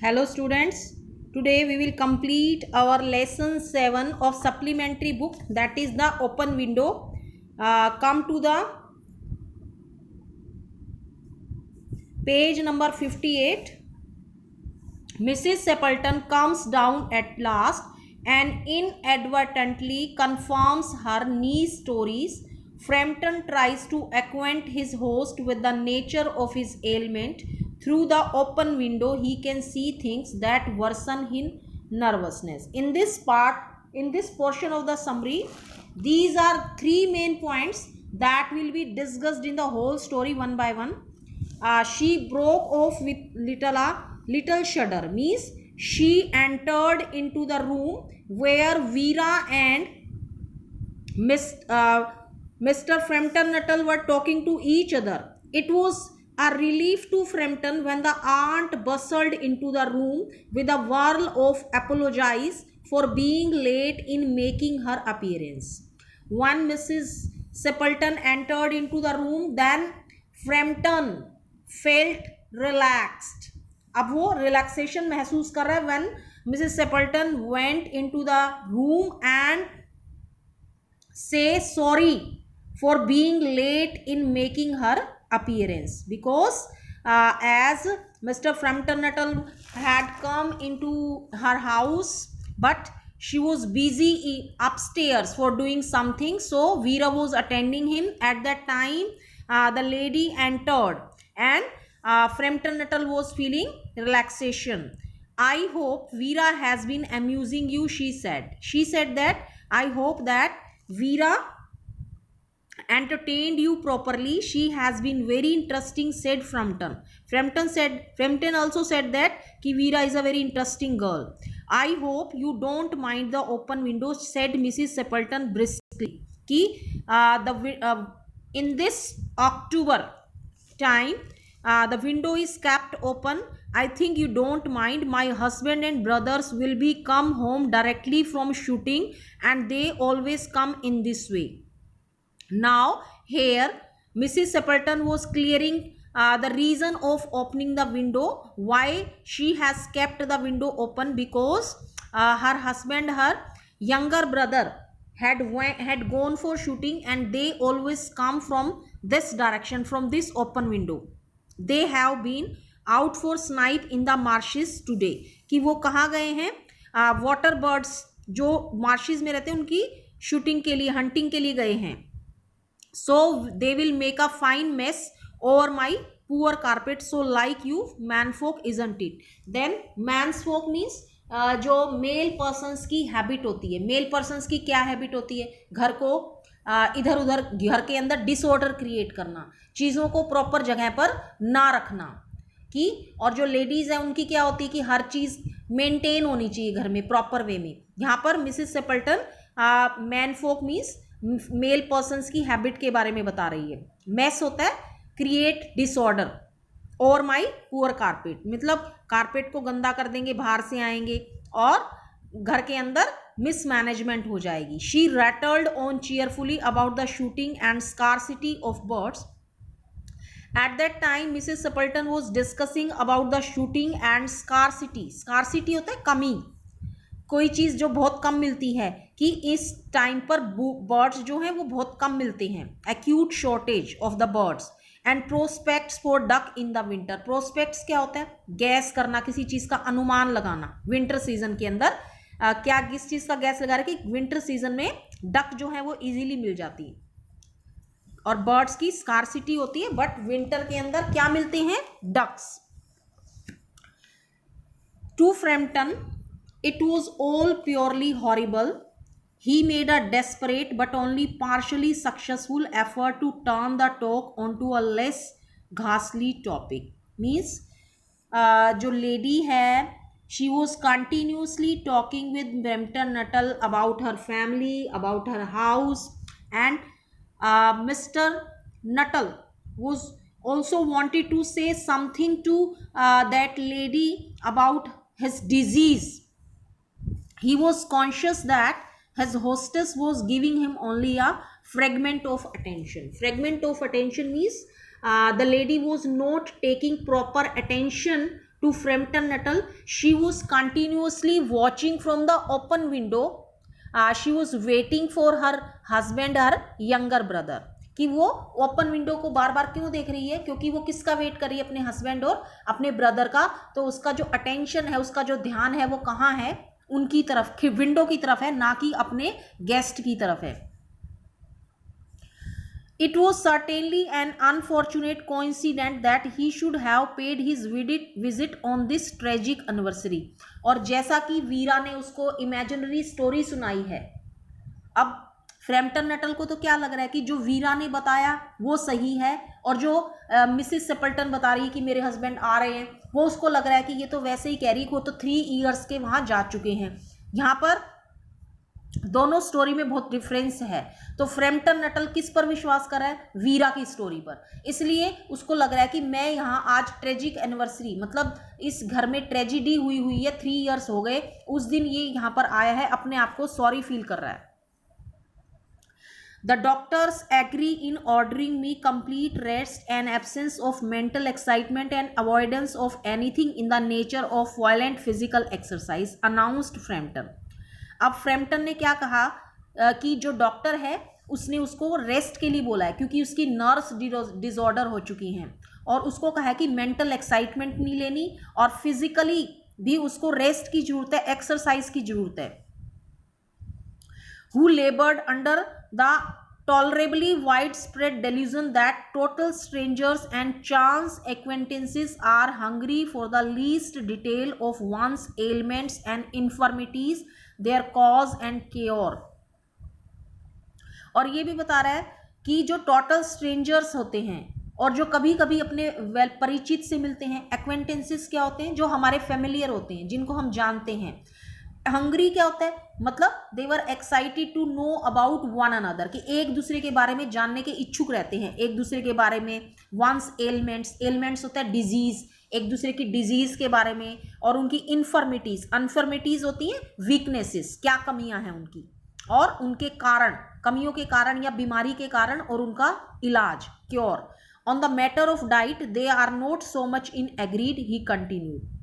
Hello students, today we will complete our lesson 7 of supplementary book, that is the open window. Come to the page number 58. Mrs. Sepleton comes down at last and inadvertently confirms her niece's stories. Frampton tries to acquaint his host with the nature of his ailment. Through the open window, he can see things that worsen his nervousness. In this portion of the summary, these are three main points that will be discussed in the whole story one by one. She broke off with little shudder, means she entered into the room where Vera and Mr. Frampton Nuttall were talking to each other. It was a relief to Frampton when the aunt bustled into the room with a whirl of apologies for being late in making her appearance. When Mrs. Sepleton entered into the room, then Frampton felt relaxed. अब वो relaxation महसूस कर रहा है when Mrs. Sepleton went into the room and say sorry for being late in making her appearance, because as Mr. Frampton Nuttall had come into her house, but she was busy upstairs for doing something, so Vera was attending him. At that time, the lady entered and Frampton Nuttall was feeling relaxation. I hope Vera has been amusing you, she said. She said that I hope that Vera entertained you properly. She has been very interesting, said Frampton. Frampton also said that ki Vera is a very interesting girl. I hope you don't mind the open window, said Mrs. Sepleton briskly. Ki in this October time, the window is kept open. I think you don't mind. My husband and brothers will be come home directly from shooting, and they always come in this way. Now here Mrs. Sepleton was clearing the reason of opening the window, why she has kept the window open, because her husband, her younger brother had gone for shooting, and they always come from this direction, from this open window. They have been out for snipe in the marshes today. कि वो कहाँ गए हैं? Water birds जो marshes में रहते हैं उनकी शूटिंग के लिए, हंटिंग के लिए गए हैं. So they will make a fine mess over my poor carpet. So like you manfolk, isn't it? Then mansfolk means जो मेल पर्सन्स की हैबिट होती है. मेल पर्सन्स की क्या हैबिट होती है? घर को इधर उधर, घर के अंदर डिसऑर्डर क्रिएट करना, चीज़ों को प्रॉपर जगह पर ना रखना की. और जो लेडीज़ है उनकी क्या होती है कि हर चीज़ मेंटेन होनी चाहिए घर में प्रॉपर वे में. यहाँ पर मिसेस सेपल्टन मैन फोक मीन्स मेल पर्सन्स की हैबिट के बारे में बता रही है. मैस होता है क्रिएट डिसऑर्डर, और माई पुअर कारपेट मतलब कारपेट को गंदा कर देंगे, बाहर से आएंगे और घर के अंदर मिसमैनेजमेंट हो जाएगी. She rattled on cheerfully about the shooting and scarcity of birds. At that time, Mrs. Sepleton was discussing about the shooting and scarcity. Scarcity होता है कमी, कोई चीज़ जो बहुत कम मिलती है, कि इस टाइम पर बर्ड्स जो हैं वो बहुत कम मिलते हैं. Acute shortage of the birds and prospects for duck in the winter. Prospects क्या होता है? गैस करना, किसी चीज़ का अनुमान लगाना. विंटर सीजन के अंदर क्या किस चीज़ का गैस लगा रहे कि विंटर सीजन में डक जो है वो इजीली मिल जाती है, और बर्ड्स की स्कार्सिटी होती है, बट विंटर के अंदर क्या मिलते हैं? Ducks. To Framton it was all purely horrible. He made a desperate but only partially successful effort to turn the talk onto a less ghastly topic. Means जो lady है, she was continuously talking with Frampton Nuttall about her family, about her house, and Mr. Nuttall was also wanted to say something to that lady about his disease. He was conscious that his hostess was giving him only a fragment of attention. Fragment of attention means the lady was not taking proper attention to Frampton Nuttall. She was continuously watching from the open window. She was waiting for her husband, her younger brother. कि वो open window को बार बार क्यों देख रही है? क्योंकि वो किसका वेट कर रही है? अपने हस्बैंड और अपने ब्रदर का. तो उसका जो अटेंशन है, उसका जो ध्यान है, वो कहाँ है? उनकी तरफ, विंडो की तरफ है, ना कि अपने गेस्ट की तरफ है. It was certainly an unfortunate coincidence that he should have paid his visit on this tragic anniversary. और जैसा कि वीरा ने उसको इमेजिनरी स्टोरी सुनाई है, अब फ्रैम्पटन नटल को तो क्या लग रहा है कि जो वीरा ने बताया वो सही है, और जो मिसिस सेपल्टन बता रही है कि मेरे हस्बैंड आ रहे हैं, वो उसको लग रहा है कि ये तो वैसे ही कह रही है, वो तो 3 ईयर्स के वहाँ जा चुके हैं. यहाँ पर दोनों स्टोरी में बहुत डिफरेंस है. तो फ्रैम्पटन नटल किस पर विश्वास कर रहा है? वीरा की स्टोरी पर. इसलिए उसको लग रहा है कि मैं यहाँ आज ट्रेजिक एनिवर्सरी, मतलब इस घर में ट्रेजिडी हुई है, 3 ईयर्स हो गए, उस दिन ये यहाँ पर आया है, अपने आप को सॉरी फील कर रहा है. The doctors agree in ordering me complete rest and absence of mental excitement and avoidance of anything in the nature of violent physical exercise, announced Frampton. अब फ्रैम्पटन ने क्या कहा कि जो डॉक्टर है उसने उसको रेस्ट के लिए बोला है, क्योंकि उसकी नर्व्स डिसऑर्डर हो चुकी हैं, और उसको कहा है कि मेंटल एक्साइटमेंट नहीं लेनी, और फिजिकली भी उसको रेस्ट की जरूरत है, एक्सरसाइज की जरूरत है. Who labored under the tolerably widespread delusion that total strangers and chance acquaintances are hungry for the least detail of one's ailments and infirmities, their cause and cure. और ये भी बता रहा है कि जो टोटल स्ट्रेंजर्स होते हैं और जो कभी कभी अपने परिचित से मिलते हैं, एक्वेंटेंसेस क्या होते हैं? जो हमारे फेमिलियर होते हैं, जिनको हम जानते हैं. हंग्री क्या होता है? मतलब they were excited to know about one another, कि एक दूसरे के बारे में जानने के इच्छुक रहते हैं, एक दूसरे के बारे में. वंस एलमेंट्स होता है डिजीज, एक दूसरे की डिजीज के बारे में, और उनकी इन्फर्मिटीज होती हैं वीकनेसेस, क्या कमियां हैं उनकी, और उनके कारण, कमियों के कारण या बीमारी के कारण, और उनका इलाज, cure. On the matter of diet they are not so much in agreed, he continued.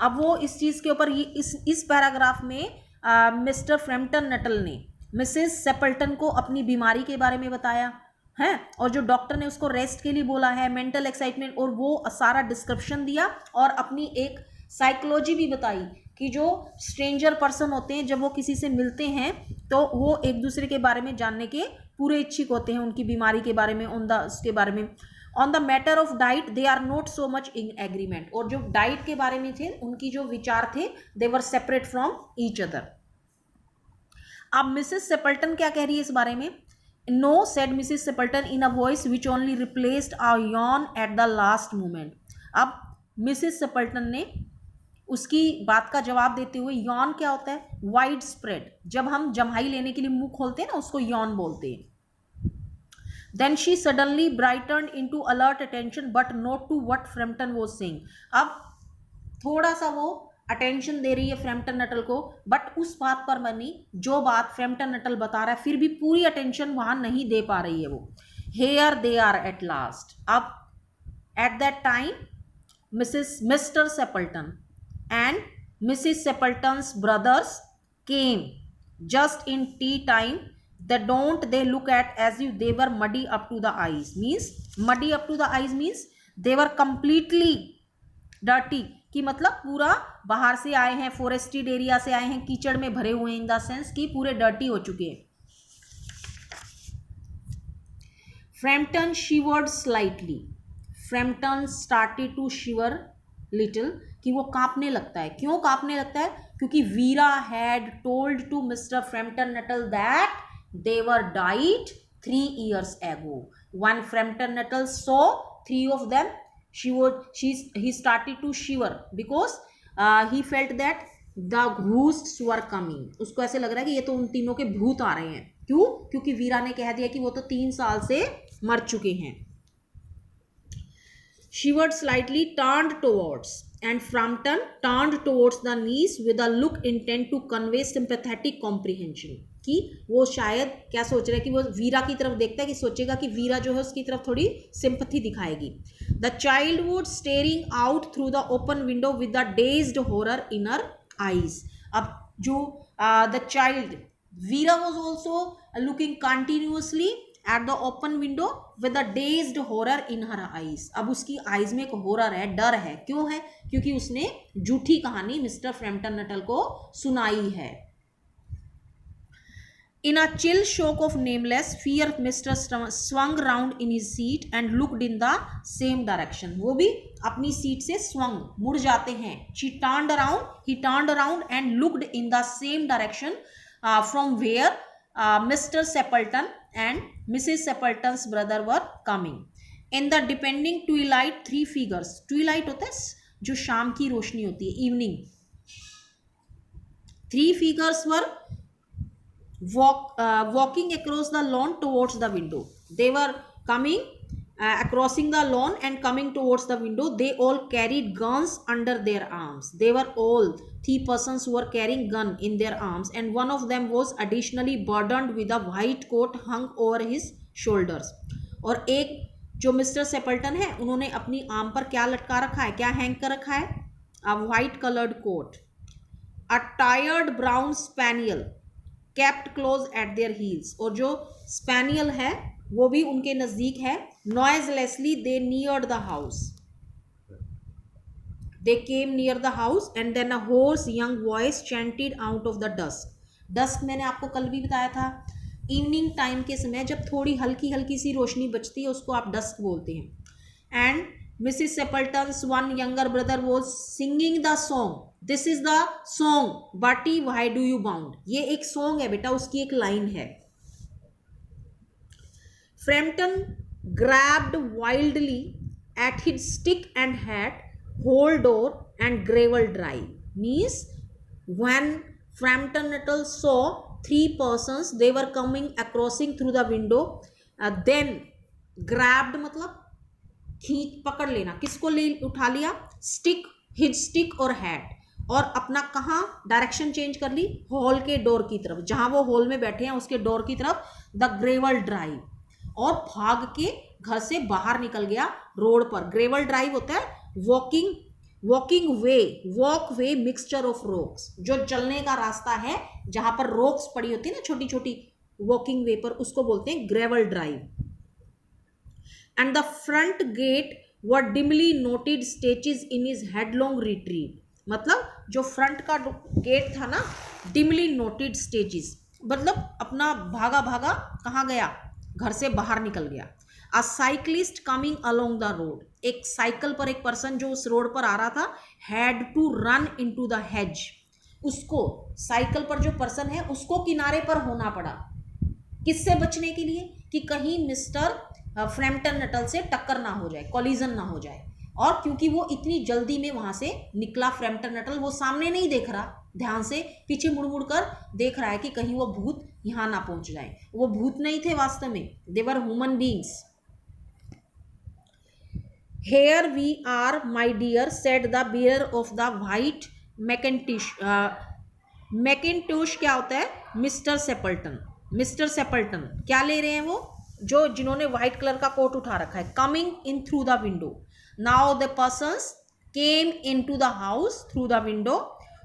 अब वो इस चीज के ऊपर इस पैराग्राफ में मिस्टर फ्रैम्पटन नटल ने मिसेस सेपल्टन को अपनी बीमारी के बारे में बताया है, और जो डॉक्टर ने उसको रेस्ट के लिए बोला है, मेंटल एक्साइटमेंट, और वो सारा डिस्क्रिप्शन दिया, और अपनी एक साइकोलॉजी भी बताई कि जो स्ट्रेंजर पर्सन होते हैं, जब वो किसी से मिलते हैं तो वो एक दूसरे के बारे में जानने के पूरे इच्छुक होते हैं, उनकी बीमारी के बारे में, उसके बारे में. On the matter of diet they are not so much in agreement, और जो डाइट के बारे में थे, उनकी जो विचार थे, they were separate from each other. अब मिसेस सेपल्टन क्या कह रही है इस बारे में? No, said Mrs Stapleton in a voice which only replaced a yawn at the last moment. अब मिसेस सेपल्टन ने उसकी बात का जवाब देते हुए, यॉन क्या होता है? Wide spread. जब हम जम्हाई लेने के लिए मुंह खोलते हैं ना, उसको यॉन बोलते हैं. Then she suddenly brightened into alert attention, but not to what Frampton was saying. अब थोड़ा सा वो अटेंशन दे रही है फ्रैम्पटन नटल को, बट उस बात पर नहीं जो बात फ्रैम्पटन नटल बता रहा है, फिर भी पूरी अटेंशन वहां नहीं दे पा रही है वो. Here they are at last. अब at that time Mr. Sepulton and Mrs. Sepulton's brothers came just in tea time. They look at as if they were muddy up to the eyes. Muddy up to the eyes means they were completely dirty, कि मतलब पूरा बाहर से आए हैं, forested area से आए हैं, कीचड़ में भरे हुए हैं, इन द सेंस कि पूरे डर्टी हो चुके हैं. Frampton shivered slightly. Frampton started to shiver little, कि वो कांपने लगता है. क्यों कांपने लगता है? क्योंकि वीरा had told to Mr. Frampton Nuttall that they were died 3 years ago. When Frampton Nuttall saw 3 of them, he started to shiver because he felt that the ghosts were coming. उसको ऐसे लग रहा है कि ये तो उन तीनों के भूत आ रहे हैं. क्यों? क्योंकि वीरा ने कह दिया कि वो तो 3 साल से मर चुके हैं. Shivered slightly, turned towards, and Frampton turned towards the niece with a look intent to convey sympathetic comprehension. कि वो शायद क्या सोच रहा है कि वो वीरा की तरफ देखता है कि सोचेगा कि वीरा जो है उसकी तरफ थोड़ी सिंपैथी दिखाएगी. The child would staring out through the open window with the dazed horror in her eyes. अब जो the child Vera was also looking continuously at the open window with the dazed horror in her eyes. अब उसकी eyes में एक horror है, डर है. क्यों है? क्योंकि उसने झूठी कहानी मिस्टर फ्रैम्पटन नटल को सुनाई है. In a chill shock of nameless fear, Mr. swung round in his seat and looked in the same direction. वो भी अपनी सीट से swung, मुड़ जाते हैं. He turned around and looked in the same direction from where Mr. Sepleton and Mrs. Sepleton's brother were coming. In the depending twilight, three figures. Twilight होता है जो शाम की रोशनी होती है, evening. Three figures were walking across the lawn towards the window. They were coming crossing the lawn and coming towards the window. They all carried guns under their arms. They were all three persons who were carrying gun in their arms, and one of them was additionally burdened with a white coat hung over his shoulders. और एक जो mister सेपल्टन है उन्होंने अपनी arm पर क्या लटका रखा है, क्या हैंग कर रखा है? a white colored coat. A tired brown spaniel kept close at their heels. और जो spaniel है वो भी उनके नजदीक है. Noiselessly they neared the house. They came near the house and then a hoarse young voice chanted out of the dusk. Dusk मैंने आपको कल भी बताया था, इवनिंग टाइम के समय जब थोड़ी हल्की हल्की सी रोशनी बचती है उसको आप डस्क बोलते हैं. And Mrs Stapleton's one younger brother was singing the song. This is the song batty why do you bound. ये एक सॉन्ग है बेटा, उसकी एक लाइन है. Frampton grabbed wildly at his stick and hat, hall door and gravel drive. Means when Frampton Nuttall saw three persons, they were coming crossing through the window. Then grabbed मतलब खींच पकड़ लेना. किसको ले उठा लिया? स्टिक, हिज स्टिक और hat. और अपना कहाँ डायरेक्शन चेंज कर ली? हॉल के डोर की तरफ, जहां वो हॉल में बैठे हैं उसके डोर की तरफ. The gravel drive. और भाग के घर से बाहर निकल गया रोड पर. ग्रेवल ड्राइव होता है walking way, walk way mixture of rocks. जो चलने का रास्ता है जहां पर रॉक्स पड़ी होती है ना छोटी छोटी, वॉकिंग वे पर, उसको बोलते हैं gravel drive. And the front gate were dimly noted statues in his headlong retreat. मतलब जो फ्रंट का गेट था ना, डिमली नोटेड स्टेचेस मतलब अपना भागा भागा कहाँ गया? घर से बाहर निकल गया. A cyclist coming along the road. एक साइकिल पर एक पर्सन जो उस रोड पर आ रहा था, had to run into the hedge. उसको, साइकिल पर जो पर्सन है उसको किनारे पर होना पड़ा. किससे बचने के लिए? कि कहीं मिस्टर फ्रैम्पटन नटल से टक्कर ना हो जाए, कॉलिजन ना हो जाए. और क्योंकि वो इतनी जल्दी में वहां से निकला फ्रैम्पटन नटल, वो सामने नहीं देख रहा, ध्यान से पीछे मुड़ मुड़ कर देख रहा है कि कहीं वो भूत यहाँ ना पहुंच जाए. वो भूत नहीं थे वास्तव में, they were human beings. Here we are, my dear, said the bearer of the white Macintosh. Macintosh क्या होता है? मिस्टर सेपल्टन. मिस्टर सेपल्टन क्या ले रहे हैं? वो जो जिन्होंने व्हाइट कलर का कोट उठा रखा है. Coming in through the window. Now the persons came into the house through the window.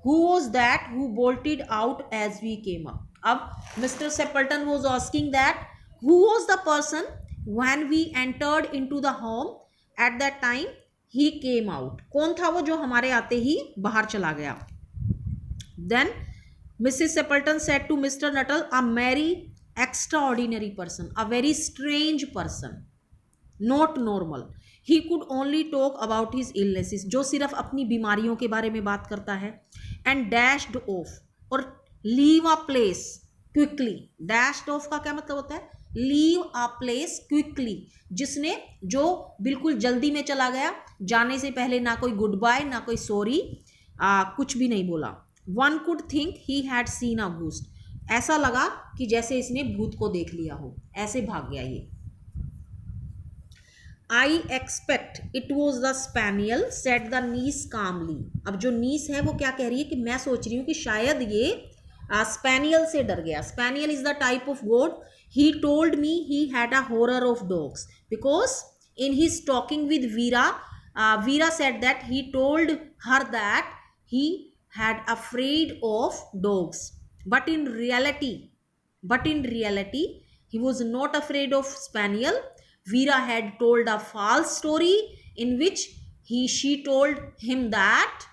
Who was that who bolted out as we came up. अब Mr Stapleton was asking that who was the person when we entered into the home. At that time he came out. कौन था वो जो हमारे आते ही बाहर चला गया? Then Mrs. Sepleton said to Mr. Nuttall, a very extraordinary person, a very strange person, not normal. He could only talk about his illnesses. जो सिर्फ अपनी बीमारियों के बारे में बात करता है. And dashed off. और leave a place quickly. Dashed off का क्या मतलब होता है? Leave a place quickly. जिसने, जो बिल्कुल जल्दी में चला गया, जाने से पहले ना कोई गुड बाय ना कोई सॉरी, कुछ भी नहीं बोला. One could think he had seen a ghost. ऐसा लगा कि जैसे इसने भूत को देख लिया हो, ऐसे भाग गया ये. I expect it was the spaniel, said the niece calmly. अब जो नीस है वो क्या कह रही है कि मैं सोच रही हूँ कि शायद ये स्पेनियल से डर गया. Spaniel is the type of goat. He told me he had a horror of dogs because in his talking with Veera, Veera said that he told her that he had afraid of dogs, but in reality, he was not afraid of spaniel. Veera had told a false story in which she told him that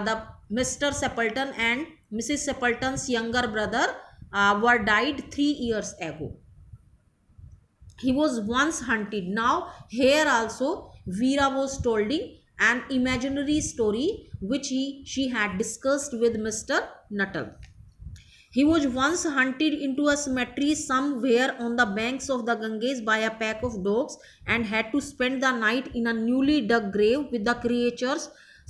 the Mr. Sepulton and Mrs. Sepulton's younger brother were died 3 years ago. He was once hunted. Now here also Veera was telling an imaginary story which she had discussed with Mr. Nuttall. He was once hunted into a cemetery somewhere on the banks of the Ganges by a pack of dogs and had to spend the night in a newly dug grave with the creatures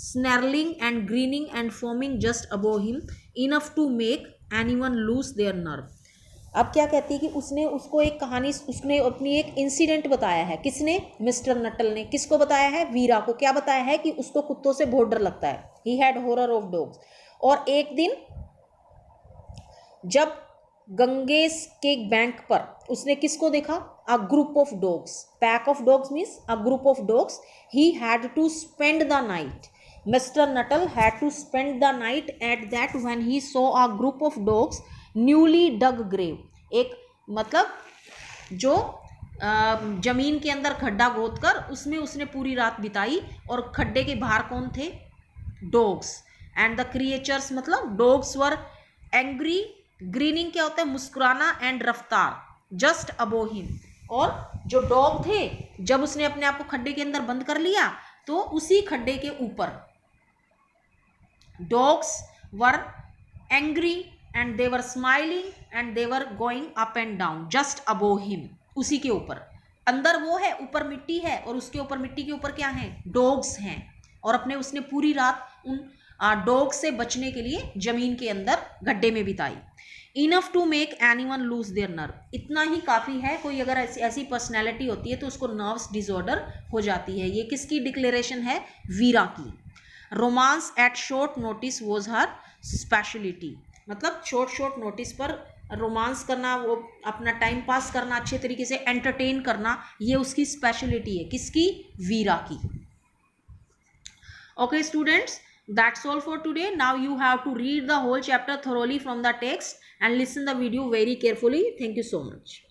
snarling and grinning and foaming just above him, enough to make anyone lose their nerve. अब क्या कहती है कि उसने उसको एक कहानी, उसने अपनी एक इंसिडेंट बताया है. किसने? मिस्टर नटल ने. किसको बताया है? वीरा को. क्या बताया है? कि उसको कुत्तों से बहुत डर लगता है. He had horror of dogs. और एक दिन जब गंगेस के बैंक पर उसने किसको देखा? A group of dogs. Pack of dogs means a group of dogs. He had to spend the night. Mr. Nuttall had to spend the night at that when he saw a group of dogs newly dug grave. एक मतलब जो जमीन के अंदर खड्डा खोद कर उसमें उसने पूरी रात बिताई. और खड्डे के बाहर कौन थे? डॉग्स. एंड द क्रिएचर्स मतलब डॉग्स वर एंग्री. ग्रीनिंग क्या होता है? मुस्कुराना. एंड रफ्तार जस्ट अबो हिम. और जो डॉग थे जब उसने अपने आप को खड्डे के अंदर बंद कर लिया तो उसी खड्डे के ऊपर dogs were angry and they were smiling and they were going up and down just above him. उसी के ऊपर. अंदर वो है, ऊपर मिट्टी है और उसके ऊपर मिट्टी के ऊपर क्या है? डॉग्स हैं. और अपने उसने पूरी रात उन डॉग से बचने के लिए जमीन के अंदर गड्ढे में बिताई. Enough to make anyone lose their nerve. इतना ही काफ़ी है. कोई अगर ऐसी पर्सनैलिटी होती है तो उसको नर्व्स डिसऑर्डर हो जाती है. ये किसकी डिक्लेरेशन है? वीरा की. Romance at short notice was her speciality. मतलब शॉर्ट नोटिस पर रोमांस करना, वो अपना टाइम पास करना, अच्छे तरीके से एंटरटेन करना, ये उसकी स्पेशलिटी है. किसकी? वीरा की. Okay students, that's all for today. Now you have to read the whole chapter thoroughly from the text and listen the video very carefully. Thank you so much.